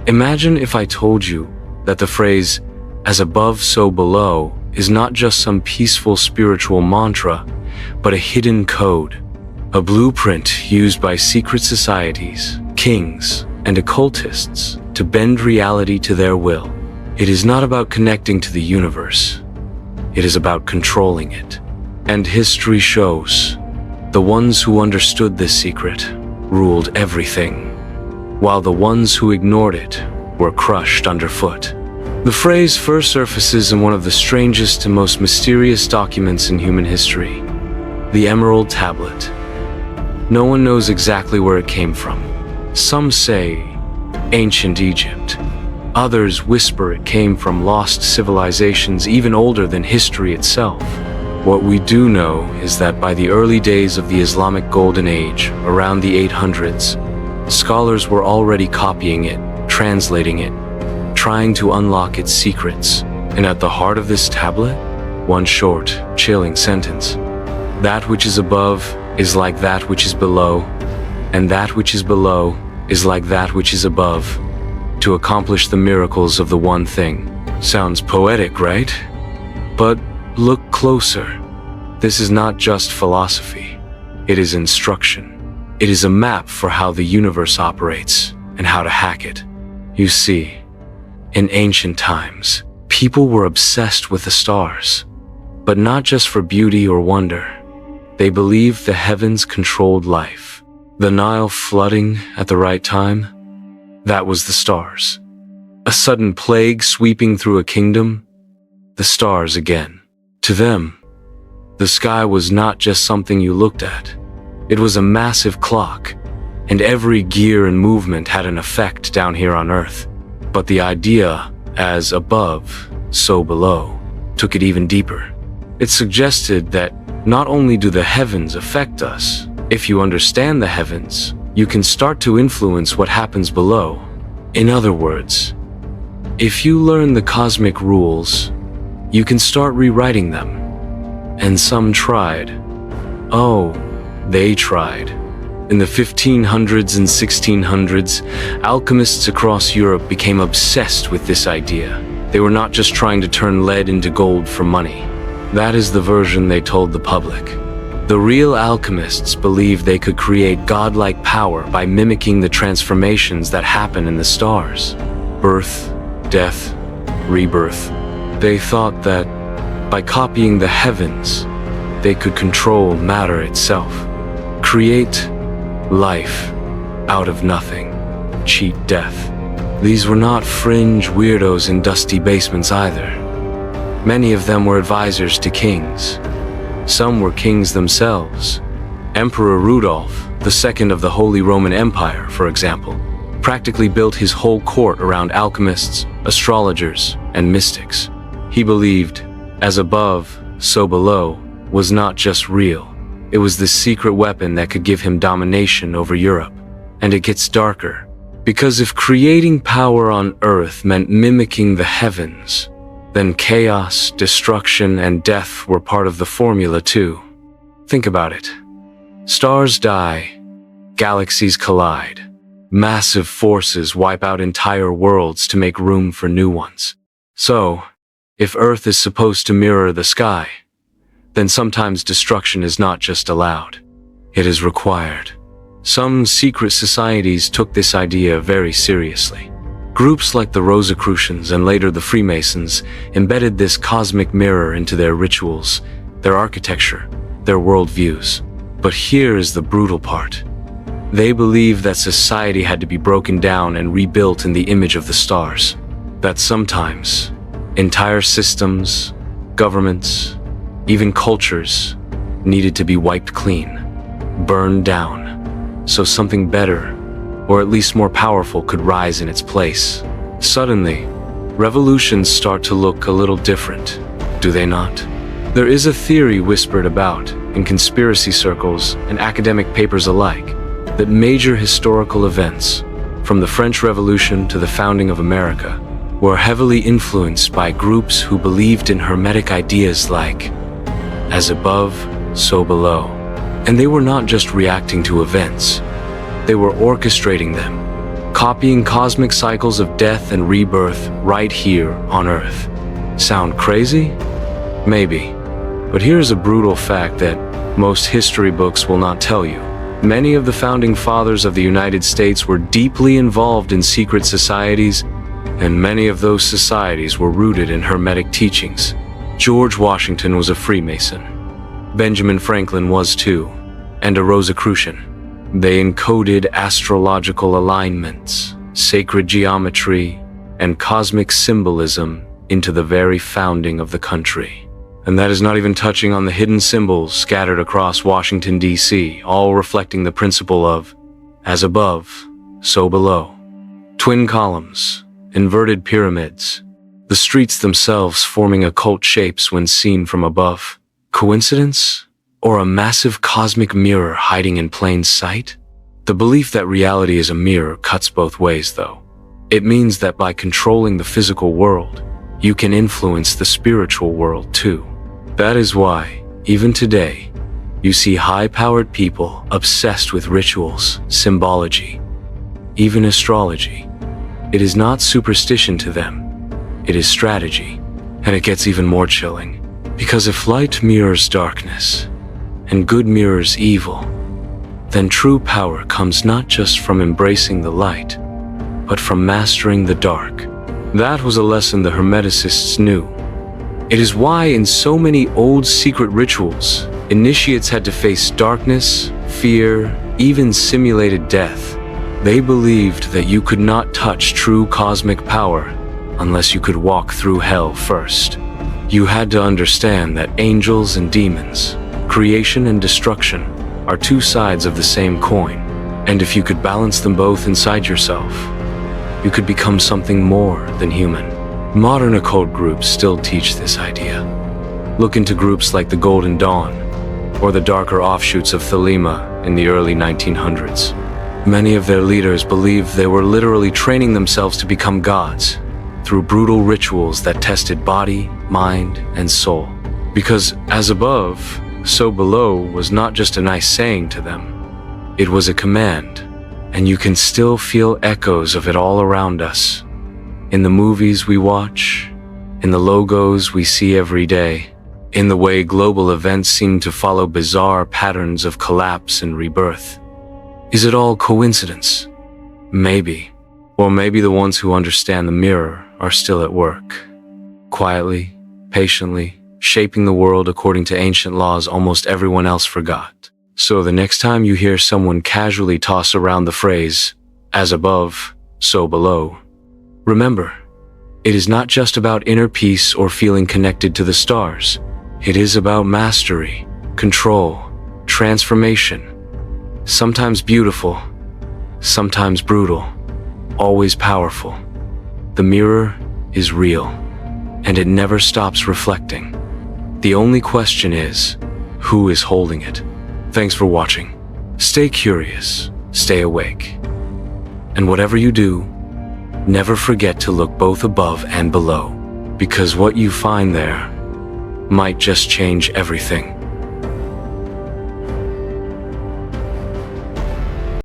Imagine if I told you that the phrase, "as above, so below," is not just some peaceful spiritual mantra, but a hidden code, a blueprint used by secret societies, kings, and occultists to bend reality to their will. It is not about connecting to the universe. It is about controlling it. And history shows the ones who understood this secret ruled everything, while the ones who ignored it were crushed underfoot. The phrase first surfaces in one of the strangest and most mysterious documents in human history, the Emerald Tablet. No one knows exactly where it came from. Some say ancient Egypt. Others whisper it came from lost civilizations even older than history itself. What we do know is that by the early days of the Islamic Golden Age, around the 800s, scholars were already copying it, translating it, trying to unlock its secrets. And at the heart of this tablet, one short, chilling sentence: that which is above is like that which is below, and that which is below is like that which is above, to accomplish the miracles of the one thing. Sounds poetic, right? But look closer. This is not just philosophy. It is instruction. It is a map for how the universe operates and how to hack it. You see, in ancient times, people were obsessed with the stars, but not just for beauty or wonder. They believed the heavens controlled life. The Nile flooding at the right time, that was the stars. A sudden plague sweeping through a kingdom, the stars again. To them, the sky was not just something you looked at. It was a massive clock, and every gear and movement had an effect down here on Earth. But the idea, as above, so below, took it even deeper. It suggested that not only do the heavens affect us, if you understand the heavens, you can start to influence what happens below. In other words, if you learn the cosmic rules, you can start rewriting them. And some tried. Oh, they tried. In the 1500s and 1600s, alchemists across Europe became obsessed with this idea. They were not just trying to turn lead into gold for money. That is the version they told the public. The real alchemists believed they could create godlike power by mimicking the transformations that happen in the stars. Birth, death, rebirth. They thought that by copying the heavens, they could control matter itself. Create life out of nothing. Cheat death. These were not fringe weirdos in dusty basements either. Many of them were advisors to kings. Some were kings themselves. Emperor Rudolph, II of the Holy Roman Empire, for example, practically built his whole court around alchemists, astrologers, and mystics. He believed, as above, so below, was not just real. It was the secret weapon that could give him domination over Europe. And it gets darker. Because if creating power on Earth meant mimicking the heavens, then chaos, destruction, and death were part of the formula too. Think about it. Stars die, galaxies collide, massive forces wipe out entire worlds to make room for new ones. So, if Earth is supposed to mirror the sky, then sometimes destruction is not just allowed, it is required. Some secret societies took this idea very seriously. Groups like the Rosicrucians and later the Freemasons embedded this cosmic mirror into their rituals, their architecture, their worldviews. But here is the brutal part. They believed that society had to be broken down and rebuilt in the image of the stars. That sometimes, entire systems, governments, even cultures needed to be wiped clean, burned down, so something better, or at least more powerful, could rise in its place. Suddenly, revolutions start to look a little different, do they not? There is a theory whispered about in conspiracy circles and academic papers alike that major historical events, from the French Revolution to the founding of America, were heavily influenced by groups who believed in hermetic ideas like, as above, so below. And they were not just reacting to events, they were orchestrating them, copying cosmic cycles of death and rebirth right here on Earth. Sound crazy? Maybe. But here's a brutal fact that most history books will not tell you. Many of the founding fathers of the United States were deeply involved in secret societies, and many of those societies were rooted in Hermetic teachings. George Washington was a Freemason. Benjamin Franklin was too, and a Rosicrucian. They encoded astrological alignments, sacred geometry, and cosmic symbolism into the very founding of the country. And that is not even touching on the hidden symbols scattered across Washington, D.C., all reflecting the principle of, as above, so below. Twin columns, inverted pyramids, the streets themselves forming occult shapes when seen from above. Coincidence? Or a massive cosmic mirror hiding in plain sight? The belief that reality is a mirror cuts both ways, though. It means that by controlling the physical world, you can influence the spiritual world too. That is why, even today, you see high-powered people obsessed with rituals, symbology, even astrology. It is not superstition to them, it is strategy. And it gets even more chilling, because if light mirrors darkness, and good mirrors evil, then true power comes not just from embracing the light, but from mastering the dark. That was a lesson the Hermeticists knew. It is why in so many old secret rituals, initiates had to face darkness, fear, even simulated death. They believed that you could not touch true cosmic power unless you could walk through hell first. You had to understand that angels and demons, creation and destruction, are two sides of the same coin. And if you could balance them both inside yourself, you could become something more than human. Modern occult groups still teach this idea. Look into groups like the Golden Dawn, or the darker offshoots of Thelema in the early 1900s. Many of their leaders believed they were literally training themselves to become gods through brutal rituals that tested body, mind, and soul. Because as above, so below was not just a nice saying to them. It was a command, and you can still feel echoes of it all around us. In the movies we watch, in the logos we see every day, in the way global events seem to follow bizarre patterns of collapse and rebirth. Is it all coincidence? Maybe. Or maybe the ones who understand the mirror are still at work, quietly, patiently, shaping the world according to ancient laws almost everyone else forgot. So the next time you hear someone casually toss around the phrase, as above, so below, remember, it is not just about inner peace or feeling connected to the stars. It is about mastery, control, transformation. Sometimes beautiful, sometimes brutal, always powerful. The mirror is real, and it never stops reflecting. The only question is, who is holding it? Thanks for watching. Stay curious, stay awake. And whatever you do, never forget to look both above and below, because what you find there might just change everything.